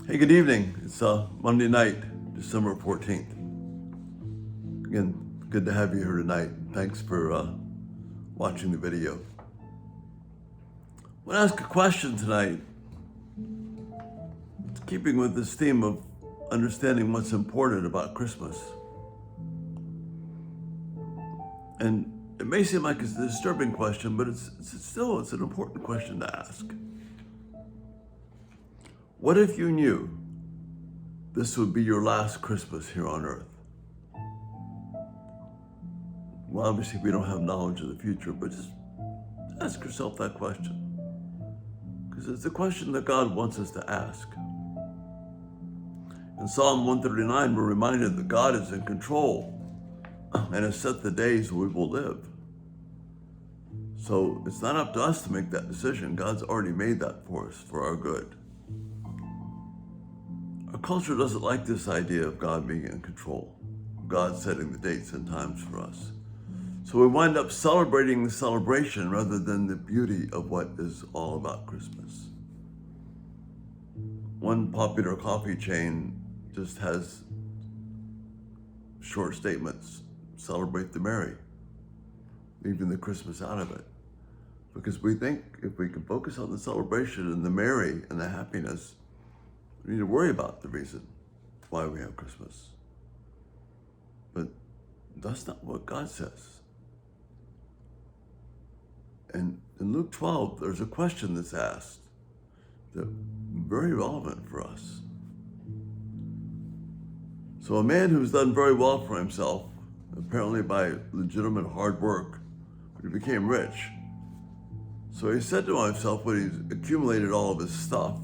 Hey, good evening. It's Monday night, December 14th. Again, good to have you here tonight. Thanks for watching the video. I want to ask a question tonight, keeping with this theme of understanding what's important about Christmas. And it may seem like it's a disturbing question, but it's an important question to ask. What if you knew this would be your last Christmas here on earth? Well, obviously we don't have knowledge of the future, but just ask yourself that question. Because it's a question that God wants us to ask. In Psalm 139, we're reminded that God is in control and has set the days we will live. So it's not up to us to make that decision. God's already made that for us, for our good. Our culture doesn't like this idea of God being in control, God setting the dates and times for us. So we wind up celebrating the celebration rather than the beauty of what is all about Christmas. One popular coffee chain just has short statements: celebrate the merry, leaving the Christmas out of it. Because we think if we can focus on the celebration and the merry and the happiness, we need to worry about the reason why we have Christmas. But that's not what God says. And in Luke 12, there's a question that's asked that's very relevant for us. So a man who's done very well for himself, apparently by legitimate hard work, he became rich. So he said to himself when he's accumulated all of his stuff,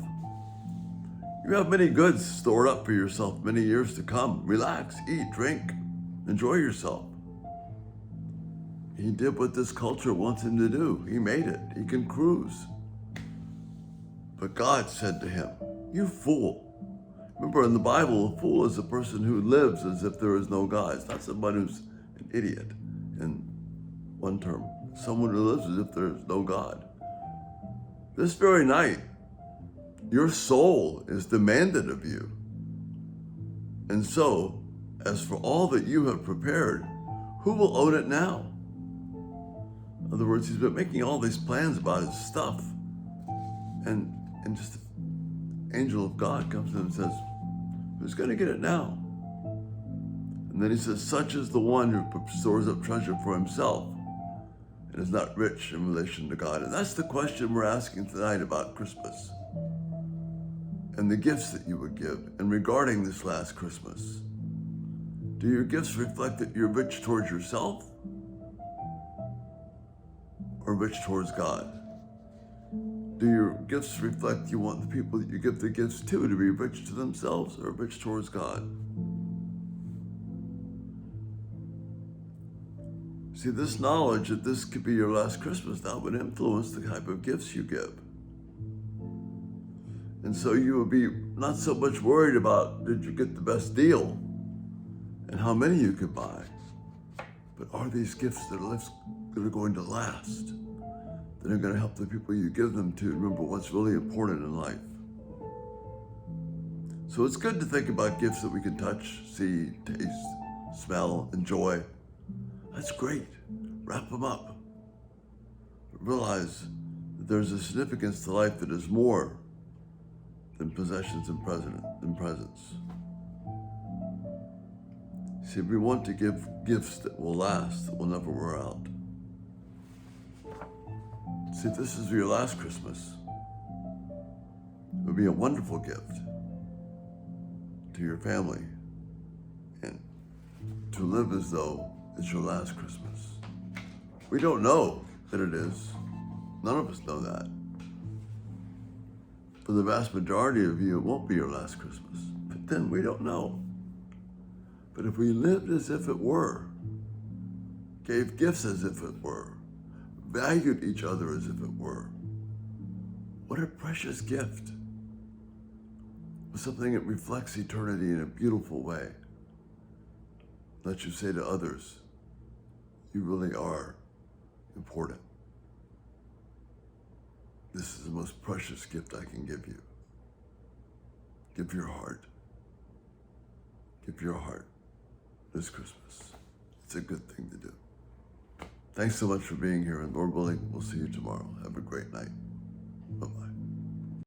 "You have many goods stored up for yourself many years to come. Relax, eat, drink, enjoy yourself." He did what this culture wants him to do. He made it. He can cruise. But God said to him, "You fool." Remember, in the Bible, a fool is a person who lives as if there is no God. It's not somebody who's an idiot, in one term. Someone who lives as if there is no God. This very night, your soul is demanded of you. And so, as for all that you have prepared, who will own it now? In other words, he's been making all these plans about his stuff. And just an angel of God comes to him and says, "Who's going to get it now?" And then he says, "Such is the one who stores up treasure for himself and is not rich in relation to God." And that's the question we're asking tonight about Christmas and the gifts that you would give. And regarding this last Christmas, do your gifts reflect that you're rich towards yourself or rich towards God? Do your gifts reflect you want the people that you give the gifts to be rich to themselves or rich towards God? See, this knowledge that this could be your last Christmas now would influence the type of gifts you give. And so you would be not so much worried about did you get the best deal and how many you could buy, but are these gifts that are going to last, that are going to help the people you give them to remember what's really important in life. So it's good to think about gifts that we can touch, see, taste, smell, enjoy. That's great. Wrap them up. But realize that there's a significance to life that is more than possessions and presents. See, we want to give gifts that will last, that will never wear out. See, if this is your last Christmas, it would be a wonderful gift to your family and to live as though it's your last Christmas. We don't know that it is. None of us know that. For the vast majority of you, it won't be your last Christmas. But then we don't know. But if we lived as if it were, gave gifts as if it were, valued each other as if it were, what a precious gift. Something that reflects eternity in a beautiful way. Let you say to others, you really are important. This is the most precious gift I can give you. Give your heart. Give your heart this Christmas. It's a good thing to do. Thanks so much for being here, and Lord willing, we'll see you tomorrow. Have a great night. Bye-bye.